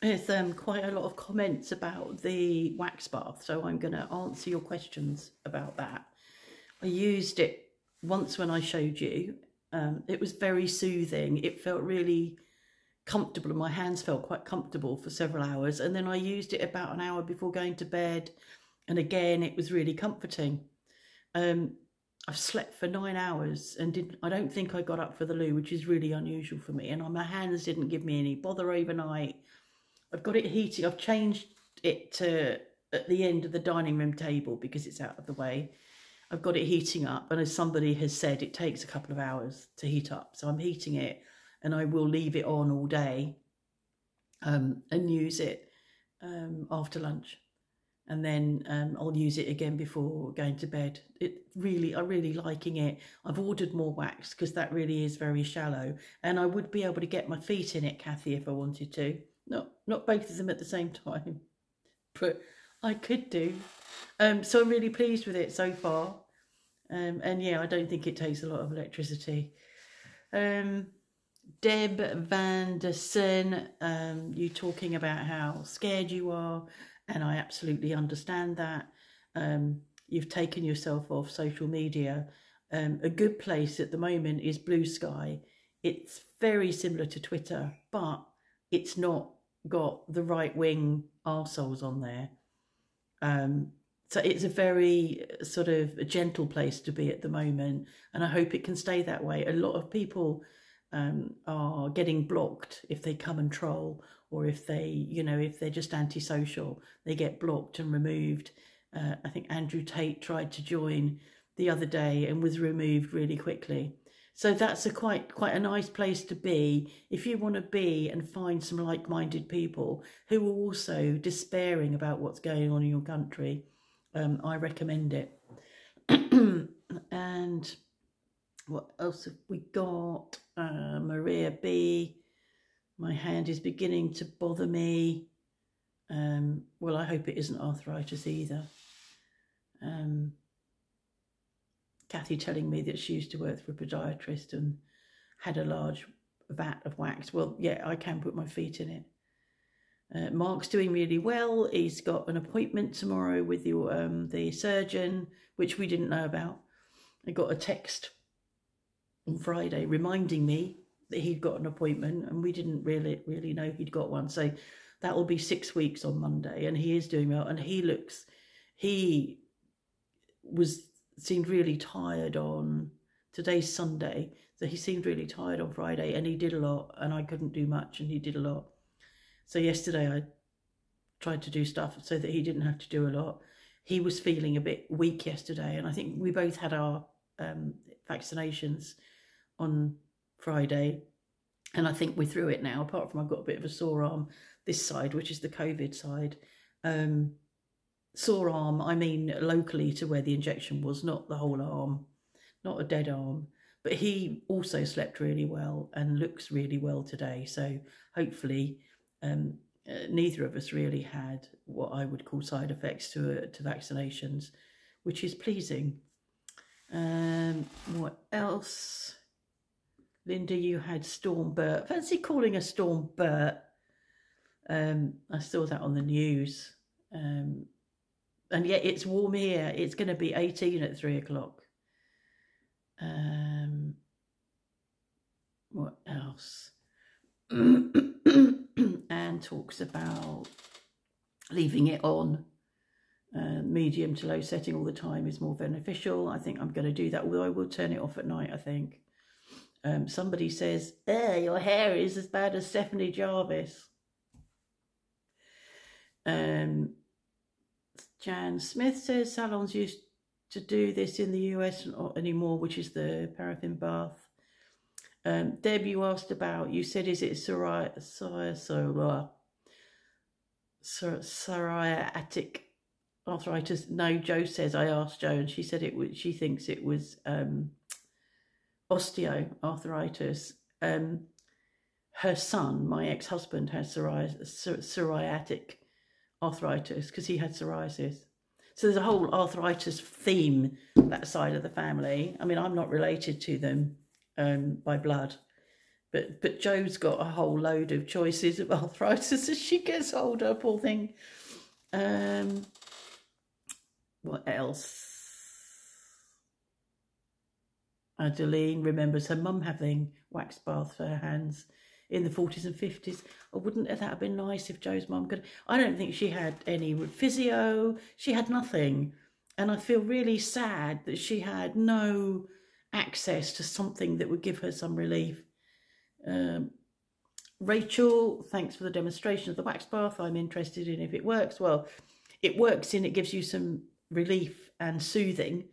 There's quite a lot of comments about the wax bath, so I'm going to answer your questions about that. I used it once when I showed you. It was very soothing. It felt really comfortable and my hands felt quite comfortable for several hours. And then I used it about an hour before going to bed. And again, it was really comforting. I've slept for 9 hours and I don't think I got up for the loo, which is really unusual for me. And my hands didn't give me any bother overnight. I've got it heating. I've changed it to at the end of the dining room table because it's out of the way. I've got it heating up, and as somebody has said, it takes a couple of hours to heat up. So I'm heating it, and I will leave it on all day and use it after lunch. And then I'll use it again before going to bed. I'm really liking it. I've ordered more wax because that really is very shallow. And I would be able to get my feet in it, Kathy, if I wanted to. Not both of them at the same time, but I could do. So I'm really pleased with it so far. And yeah, I don't think it takes a lot of electricity. Deb Van der Sen, you talking about how scared you are, and I absolutely understand that. You've taken yourself off social media. A good place at the moment is Blue Sky. It's very similar to Twitter, but it's not got the right-wing arseholes on there. So it's a very sort of a gentle place to be at the moment, and I hope it can stay that way. A lot of people are getting blocked if they come and troll, or if they, you know, if they're just antisocial, they get blocked and removed. I think Andrew Tate tried to join the other day and was removed really quickly. So that's quite a nice place to be if you want to be and find some like-minded people who are also despairing about what's going on in your country. I recommend it. And what else have we got? Maria B. My hand is beginning to bother me. Well, I hope it isn't arthritis either. Kathy telling me that she used to work for a podiatrist and had a large vat of wax. Well, yeah, I can put my feet in it. Mark's doing really well. He's got an appointment tomorrow with the surgeon, which we didn't know about. I got a text on Friday reminding me that he'd got an appointment, and we didn't really know he'd got one. So that will be 6 weeks on Monday, and he is doing well. And he seemed really tired on, today's Sunday, so he seemed really tired on Friday, and he did a lot, and I couldn't do much, and he did a lot. So yesterday I tried to do stuff so that he didn't have to do a lot. He was feeling a bit weak yesterday, and I think we both had our vaccinations on Friday, and I think we're through it now, apart from I've got a bit of a sore arm this side, which is the COVID side. Sore arm, I mean locally to where the injection was, not the whole arm, not a dead arm. But he also slept really well and looks really well today. So hopefully neither of us really had what I would call side effects to vaccinations, which is pleasing. What else? Linda, you had Storm Bert. Fancy calling her Storm Bert. I saw that on the news. And yet it's warm here. It's going to be 18 at 3 o'clock. What else? Anne talks about leaving it on. Medium to low setting all the time is more beneficial. I think I'm going to do that, although I will turn it off at night, I think. Somebody says, your hair is as bad as Stephanie Jarvis. Jan Smith says salons used to do this in the US not anymore, which is the paraffin bath. Deb, you asked about, you said, is it psoriatic arthritis? No, Jo says, I asked Jo, and she said it was, she thinks it was osteoarthritis. Her son, my ex-husband, has psoriatic arthritis because he had psoriasis. So there's a whole arthritis theme, that side of the family. I mean, I'm not related to them by blood, But Jo's got a whole load of choices of arthritis as she gets older, poor thing. What else? Adeline remembers her mum having wax baths for her hands in the 40s and 50s. Oh, wouldn't that have been nice if Jo's mum could? I don't think she had any physio. She had nothing. And I feel really sad that she had no access to something that would give her some relief. Rachel, thanks for the demonstration of the wax bath. I'm interested in if it works. Well, it works in it gives you some relief and soothing.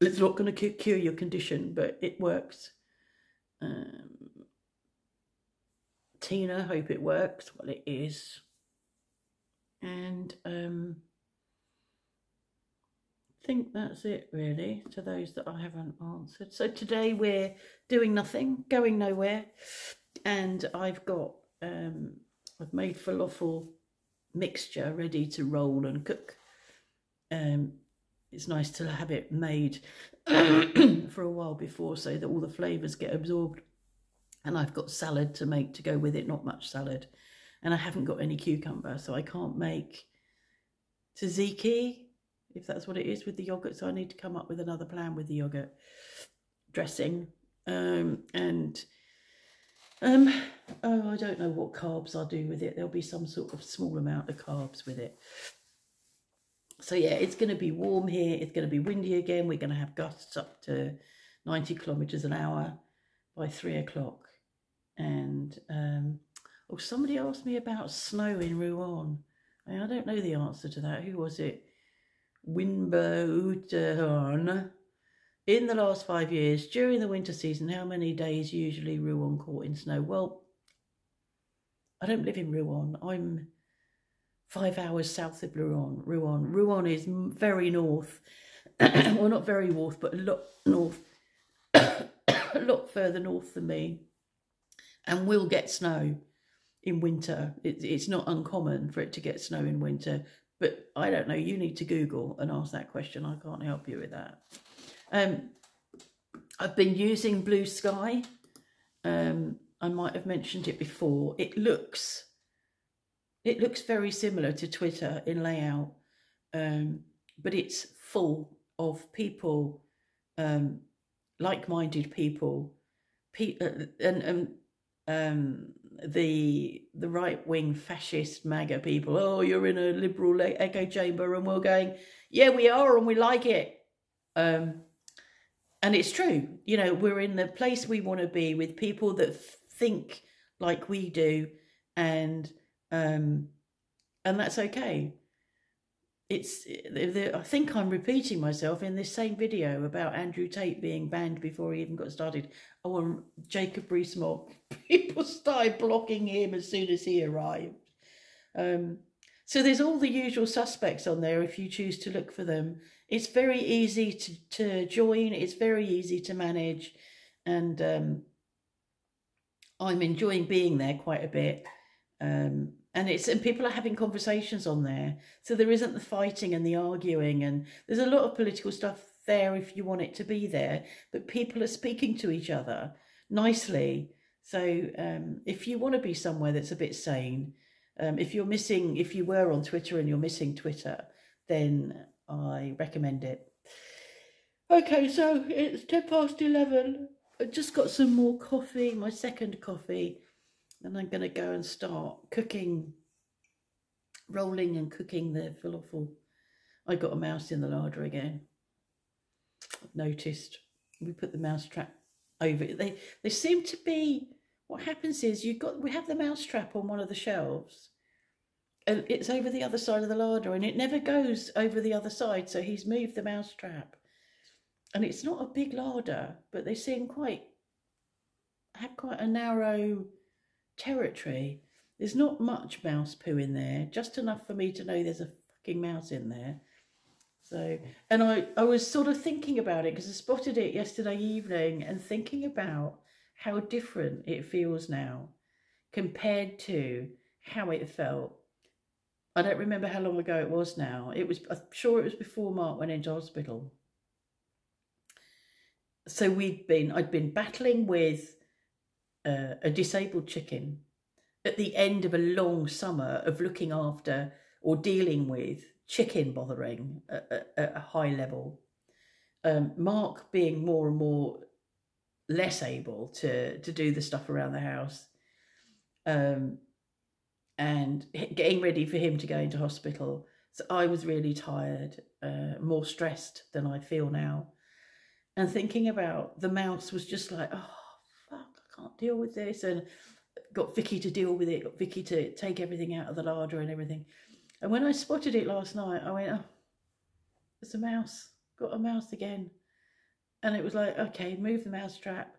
It's not going to cure your condition, but it works. Tina, hope it works. Well, it is. And I think that's it, really, to those that I haven't answered. So today we're doing nothing, going nowhere. And I've got, I've made falafel mixture ready to roll and cook. It's nice to have it made for a while before so that all the flavours get absorbed. And I've got salad to make to go with it, not much salad. And I haven't got any cucumber, so I can't make tzatziki, if that's what it is, with the yoghurt. So I need to come up with another plan with the yoghurt dressing. Oh, I don't know what carbs I'll do with it. There'll be some sort of small amount of carbs with it. So yeah, it's going to be warm here. It's going to be windy again. We're going to have gusts up to 90 kilometres an hour by 3 o'clock. And oh, somebody asked me about snow in Rouen. I don't know the answer to that. Who was it? Winberton. In the last 5 years, during the winter season, how many days usually Rouen caught in snow? Well, I don't live in Rouen. I'm 5 hours south of Rouen. Rouen is very north. Well, not very north, but a lot north. A lot further north than me. And will get snow in winter. It's not uncommon for it to get snow in winter. But I don't know. You need to Google and ask that question. I can't help you with that. I've been using Blue Sky. I might have mentioned it before. It looks very similar to Twitter in layout, but it's full of people, like-minded people, the right-wing fascist MAGA people. Oh, you're in a liberal echo chamber, and we're going, yeah, we are, and we like it. And it's true, you know, we're in the place we want to be with people that think like we do, and that's okay. I think I'm repeating myself in this same video about Andrew Tate being banned before he even got started. Oh, and Jacob Rees-Mogg, people started blocking him as soon as he arrived. So there's all the usual suspects on there if you choose to look for them. It's very easy to join. It's very easy to manage. And I'm enjoying being there quite a bit. And people are having conversations on there. So there isn't the fighting and the arguing. And there's a lot of political stuff there if you want it to be there. But people are speaking to each other nicely. So if you want to be somewhere that's a bit sane, if you were on Twitter and you're missing Twitter, then I recommend it. Okay, so it's 11:10. I just got some more coffee, my second coffee. Then I'm going to go and start cooking, rolling and cooking the falafel. I got a mouse in the larder again. I've noticed. We put the mouse trap over it. They seem to be, what happens is we have the mouse trap on one of the shelves. And it's over the other side of the larder, and it never goes over the other side. So he's moved the mouse trap, and it's not a big larder, but they seem have quite a narrow territory. There's not much mouse poo in there, just enough for me to know there's a fucking mouse in there. So, and I was sort of thinking about it because I spotted it yesterday evening, and thinking about how different it feels now compared to how it felt. I don't remember how long ago it was now. I'm sure it was before Mark went into hospital. So I'd been battling with a disabled chicken at the end of a long summer of looking after or dealing with chicken bothering at a high level. Mark being more and more less able to do the stuff around the house, and getting ready for him to go into hospital. So I was really tired, more stressed than I feel now. And thinking about the mouse was just like, oh, fuck, I can't deal with this. And got Vicky to deal with it, got Vicky to take everything out of the larder and everything. And when I spotted it last night, I went, oh, it's a mouse. Got a mouse again. And it was like, okay, move the mouse trap.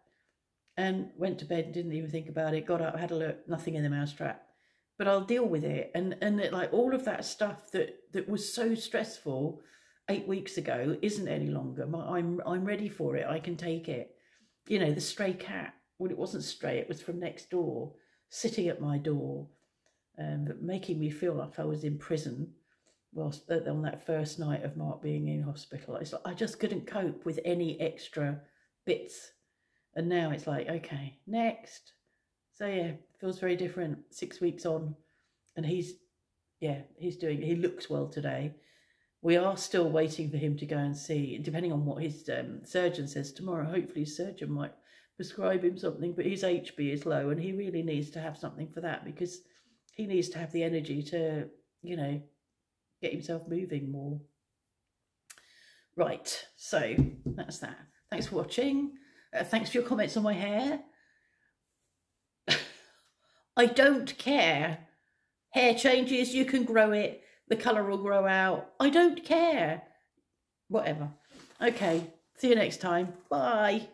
And went to bed, didn't even think about it. Got up, had a look, nothing in the mouse trap. But I'll deal with it. And it, like all of that stuff that was so stressful 8 weeks ago isn't any longer. I'm ready for it. I can take it. You know, the stray cat. Well, it wasn't stray. It was from next door, sitting at my door, but making me feel like I was in prison. Whilst on that first night of Mark being in hospital, it's like I just couldn't cope with any extra bits. And now it's like, okay, next. So yeah, feels very different. 6 weeks on, and he looks well today. We are still waiting for him to go and see, depending on what his surgeon says tomorrow. Hopefully his surgeon might prescribe him something, but his HB is low and he really needs to have something for that, because he needs to have the energy to, you know, get himself moving more. Right, so that's that. Thanks for watching. Thanks for your comments on my hair. I don't care. Hair changes, you can grow it. The colour will grow out. I don't care. Whatever. Okay, see you next time. Bye.